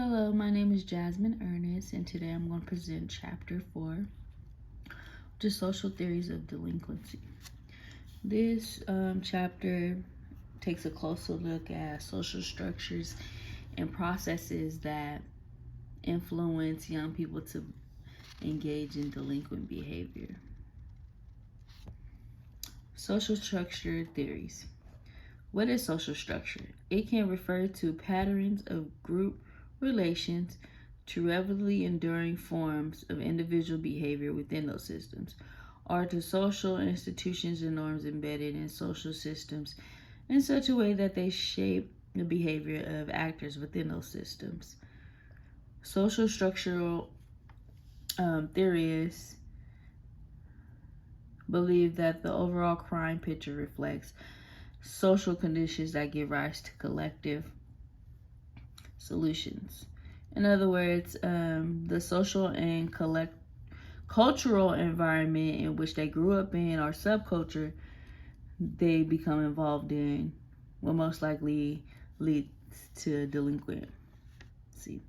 Hello, my name is Jasmine Ernest, and today I'm going to present Chapter 4, which is Social Theories of Delinquency. This chapter takes a closer look at social structures and processes that influence young people to engage in delinquent behavior. Social structure theories. What is social structure? It can refer to patterns of group relations to rapidly enduring forms of individual behavior within those systems, or to social institutions and norms embedded in social systems in such a way that they shape the behavior of actors within those systems. Social structural theorists believe that the overall crime picture reflects social conditions that give rise to collective solutions. In other words, the social and cultural environment in which they grew up in or subculture they become involved in will most likely lead to delinquency.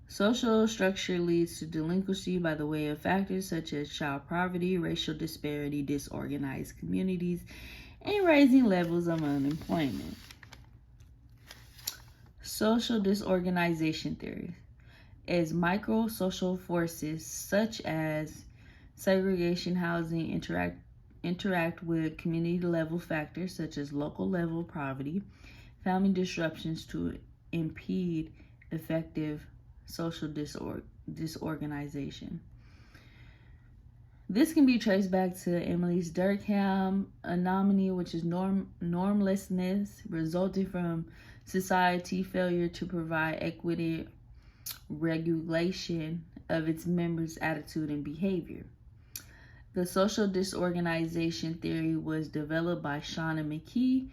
Social structure leads to delinquency by the way of factors such as child poverty, racial disparity, disorganized communities, and rising levels of unemployment. Social disorganization theory is micro-social forces such as segregation, housing, interact with community-level factors such as local-level poverty, family disruptions to impede effective social disorganization. This can be traced back to Emily's Durkheim anomaly, which is normlessness resulting from society failure to provide equity regulation of its members' attitude and behavior. The social disorganization theory was developed by Shawn and McKee,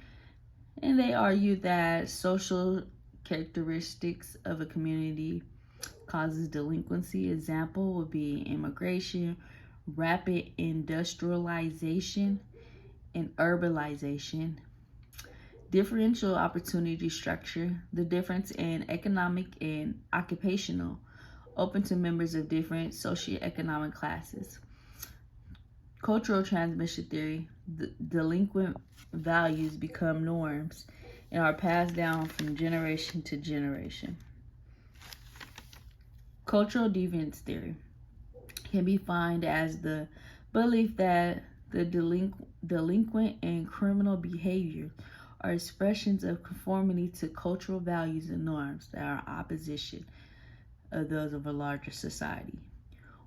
and they argued that social characteristics of a community causes delinquency. Example would be immigration, rapid industrialization, and urbanization. Differential opportunity structure, the difference in economic and occupational, open to members of different socioeconomic classes. Cultural transmission theory, delinquent values become norms and are passed down from generation to generation. Cultural deviance theory can be defined as the belief that the delinquent and criminal behavior are expressions of conformity to cultural values and norms that are opposition of those of a larger society.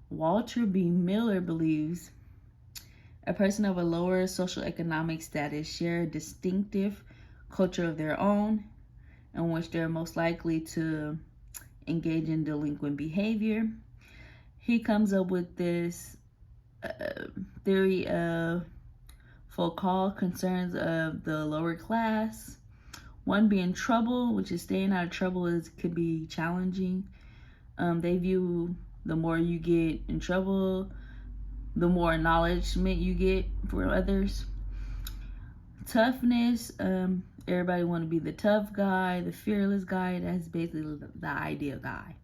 Walter B. Miller believes a person of a lower socioeconomic status share a distinctive culture of their own in which they're most likely to engage in delinquent behavior. He comes up with this theory of Foucault concerns of the lower class. One being trouble, which is staying out of trouble could be challenging. They view the more you get in trouble, the more acknowledgement you get from others. Toughness, everybody want to be the tough guy, the fearless guy. That's basically the ideal guy.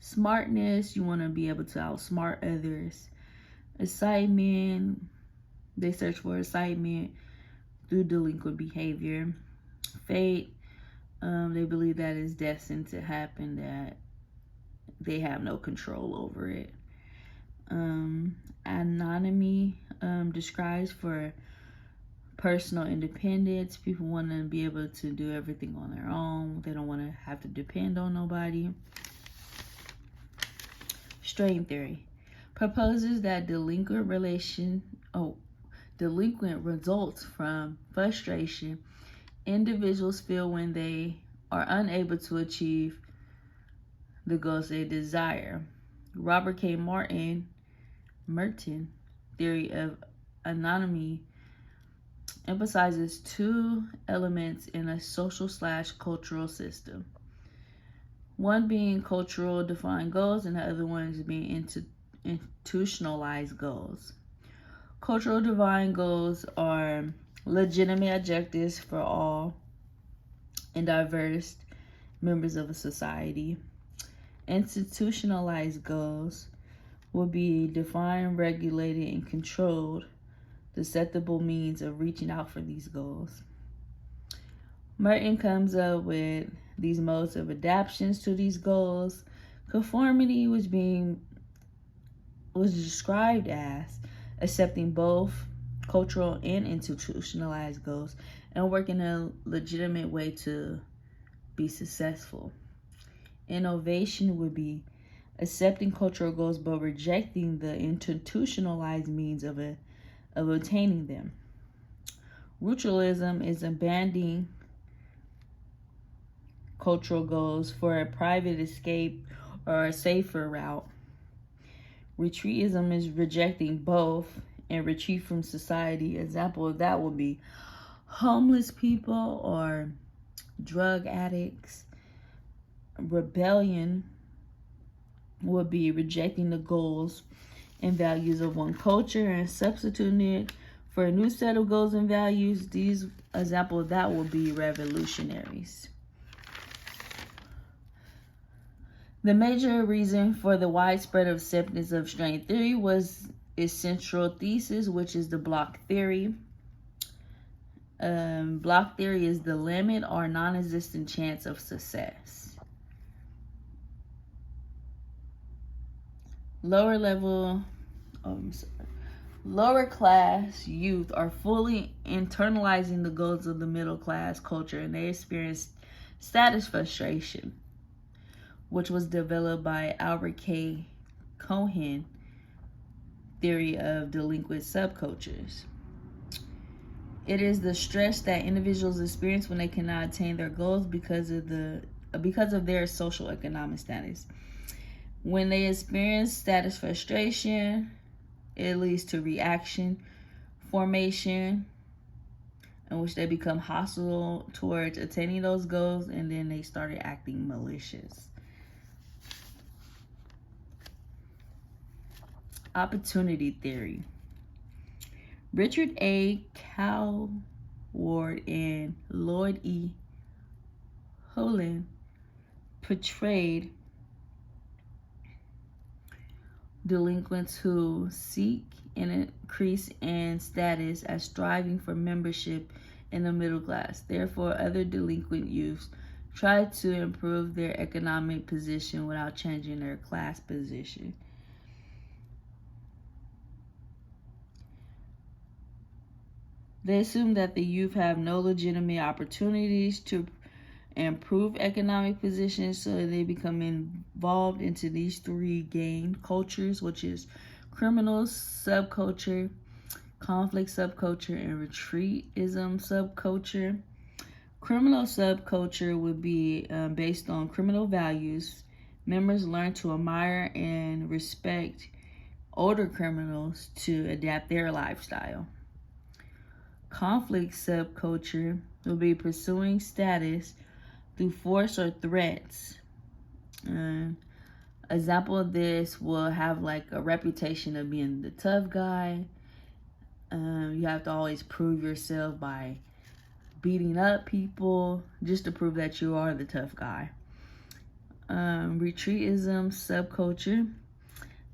Smartness, you want to be able to outsmart others. Excitement, they search for excitement through delinquent behavior. Fate, they believe that is destined to happen, that they have no control over it. Anonymity describes for personal independence. People want to be able to do everything on their own. They don't want to have to depend on nobody. Strain theory proposes that delinquent results from frustration individuals feel when they are unable to achieve the goals they desire. Robert K. Merton theory of anonymity emphasizes two elements in a social/cultural system. One being cultural defined goals and the other one is being institutionalized goals. Cultural defined goals are legitimate objectives for all and diverse members of a society. Institutionalized goals will be defined, regulated, and controlled susceptible means of reaching out for these goals. Merton comes up with these modes of adaptations to these goals. Conformity was described as accepting both cultural and institutionalized goals and working a legitimate way to be successful. Innovation would be accepting cultural goals but rejecting the institutionalized means of attaining them. Ritualism is abandoning cultural goals for a private escape or a safer route. Retreatism is rejecting both and retreat from society. Example of that would be homeless people or drug addicts. Rebellion would be rejecting the goals and values of one culture and substituting it for a new set of goals and values. These example of that would be revolutionaries. The major reason for the widespread acceptance of string theory was its central thesis, which is the block theory. Block theory is the limit or non-existent chance of success. Lower class youth are fully internalizing the goals of the middle class culture, and they experience status frustration, which was developed by Albert K. Cohen theory of delinquent subcultures. It is the stress that individuals experience when they cannot attain their goals because of their social economic status. When they experience status frustration, it leads to reaction formation, in which they become hostile towards attaining those goals, and then they started acting malicious. Opportunity theory. Richard A. Coward and Lloyd E. Holland portrayed delinquents who seek an increase in status as striving for membership in the middle class. Therefore, other delinquent youths try to improve their economic position without changing their class position. They assume that the youth have no legitimate opportunities to improve economic positions, so they become involved into these three gang cultures, which is criminal subculture, conflict subculture, and retreatism subculture. Criminal subculture would be based on criminal values. Members learn to admire and respect older criminals to adapt their lifestyle. Conflict subculture will be pursuing status through force or threats. Example of this will have like a reputation of being the tough guy. You have to always prove yourself by beating up people just to prove that you are the tough guy. Retreatism subculture,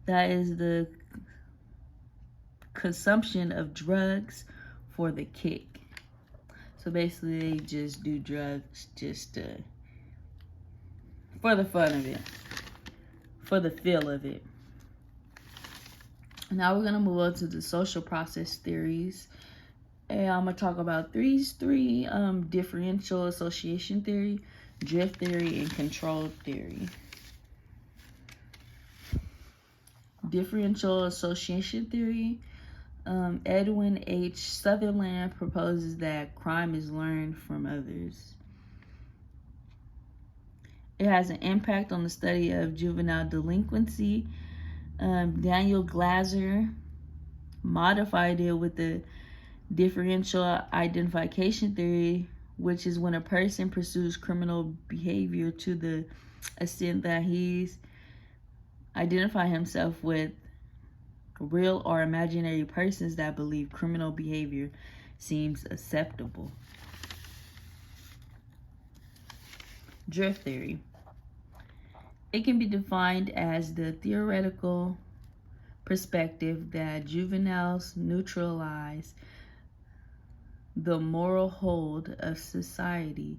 that is the consumption of drugs for the kick. So basically they just do drugs just for the fun of it, for the feel of it. Now we're going to move on to the social process theories. And I'm going to talk about three differential association theory, drift theory, and control theory. Differential association theory. Edwin H. Sutherland proposes that crime is learned from others. It has an impact on the study of juvenile delinquency. Daniel Glaser modified it with the differential identification theory, which is when a person pursues criminal behavior to the extent that he's identify himself with real or imaginary persons that believe criminal behavior seems acceptable. Drift theory. It can be defined as the theoretical perspective that juveniles neutralize the moral hold of society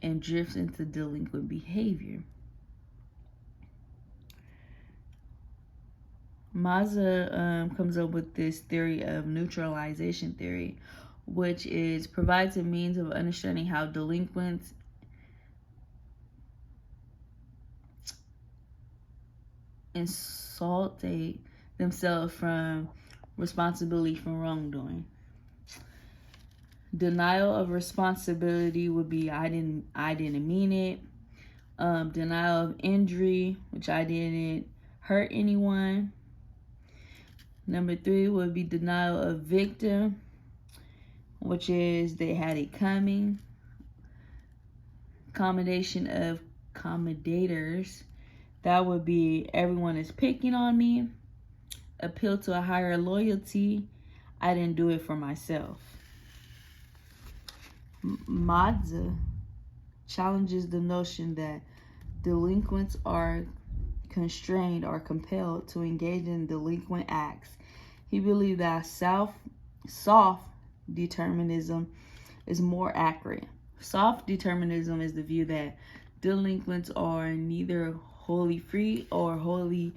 and drifts into delinquent behavior. Mazza comes up with this theory of neutralization theory, which provides a means of understanding how delinquents insulate themselves from responsibility for wrongdoing. Denial of responsibility would be I didn't mean it. Denial of injury, which I didn't hurt anyone. Number 3 would be denial of victim, which is they had it coming. Accommodation of accommodators, that would be everyone is picking on me. Appeal to a higher loyalty, I didn't do it for myself. Mazza challenges the notion that delinquents are constrained or compelled to engage in delinquent acts. He believed that soft determinism is more accurate. Soft determinism is the view that delinquents are neither wholly free or wholly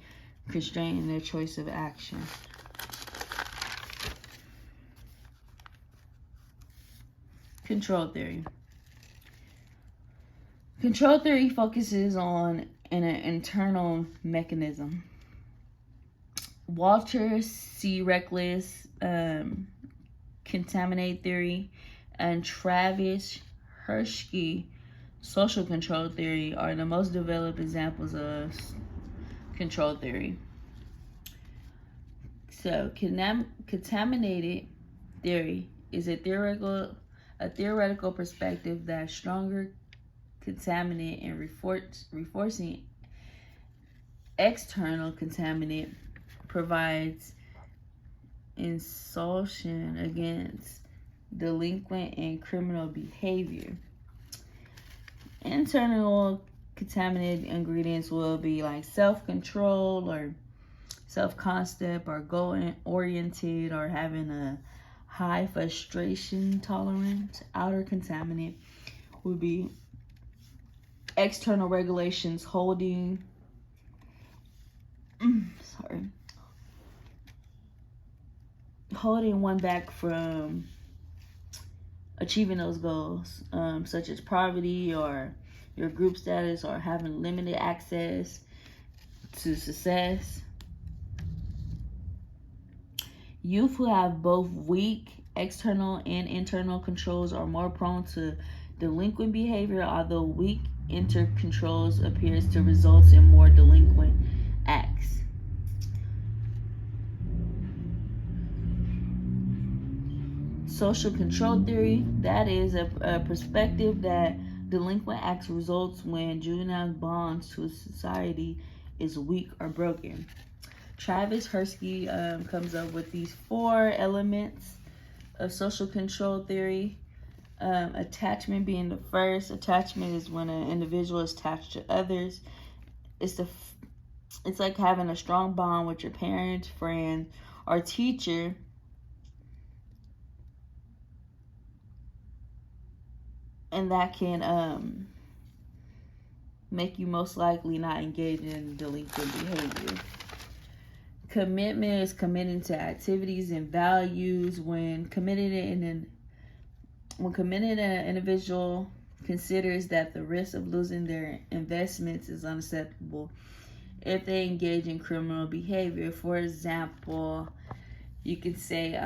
constrained in their choice of action. Control theory. Control theory focuses on an internal mechanism. Walter C. Reckless contaminate theory and Travis Hershey social control theory are the most developed examples of control theory. So, contaminated theory is a theoretical perspective that stronger contaminant and reinforcing external contaminant provides insulation against delinquent and criminal behavior. Internal contaminated ingredients will be like self-control or self-concept or goal-oriented or having a high frustration tolerance. Outer contaminant would be external regulations holding one back from achieving those goals, such as poverty or your group status or having limited access to success. Youth who have both weak external and internal controls are more prone to delinquent behavior, although weak inner controls appears to result in more delinquent acts. Social control theory, that is a perspective that delinquent acts results when juvenile bonds to society is weak or broken. Travis Hershey comes up with these 4 elements of social control theory. Attachment being the first. Attachment is when an individual is attached to others. It's like having a strong bond with your parent, friend, or teacher. And that can make you most likely not engage in delinquent behavior. Commitment is committing to activities and values. When committed, an individual considers that the risk of losing their investments is unacceptable if they engage in criminal behavior. For example, you could say,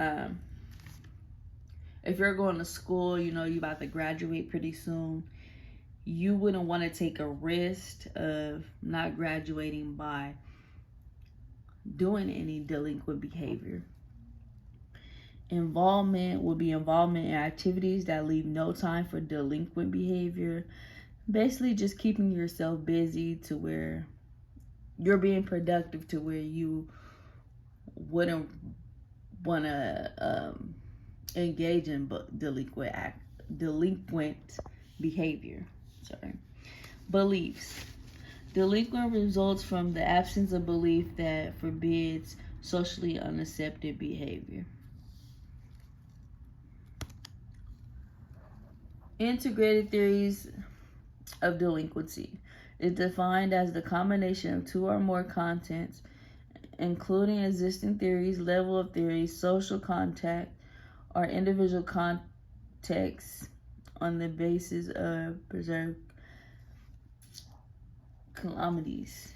if you're going to school, you know you're about to graduate pretty soon, you wouldn't want to take a risk of not graduating by doing any delinquent behavior. Involvement would be involvement in activities that leave no time for delinquent behavior. Basically just keeping yourself busy to where you're being productive to where you wouldn't want to engage in delinquent behavior. Beliefs. Delinquent results from the absence of belief that forbids socially unaccepted behavior. Integrated theories of delinquency is defined as the combination of two or more contents, including existing theories, level of theories, social contact, or individual contexts on the basis of preserved calamities.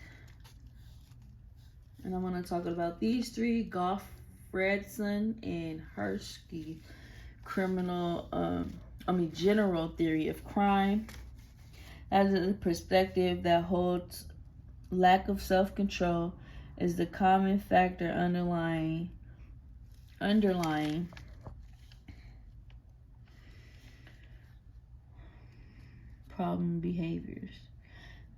And I'm going to talk about these three: Goff, Fredson, and Hershey. General theory of crime as a perspective that holds lack of self-control is the common factor underlying problem behaviors.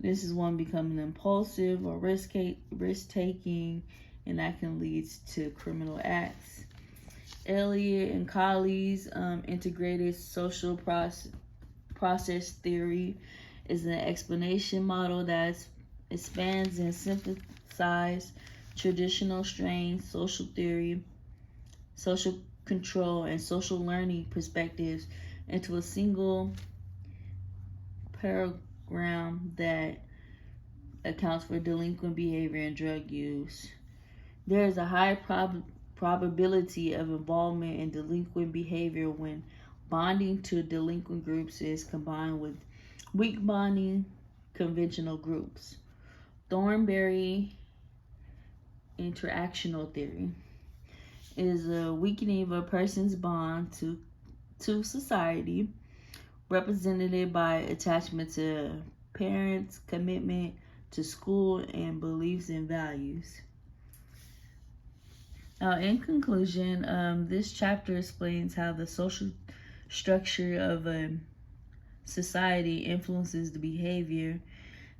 This is one becoming impulsive or risk-taking, and that can lead to criminal acts. Elliott and colleagues, integrated social process theory is an explanation model that expands and synthesizes traditional strains, social theory, social control, and social learning perspectives into a single paradigm that accounts for delinquent behavior and drug use. There is a high probability of involvement in delinquent behavior when bonding to delinquent groups is combined with weak bonding conventional groups. Thornberry interactional theory is a weakening of a person's bond to society, represented by attachment to parents, commitment to school, and beliefs and values. Now, in conclusion, this chapter explains how the social structure of a society influences the behavior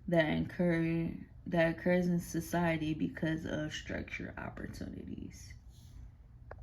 that occurs in society because of structure opportunities.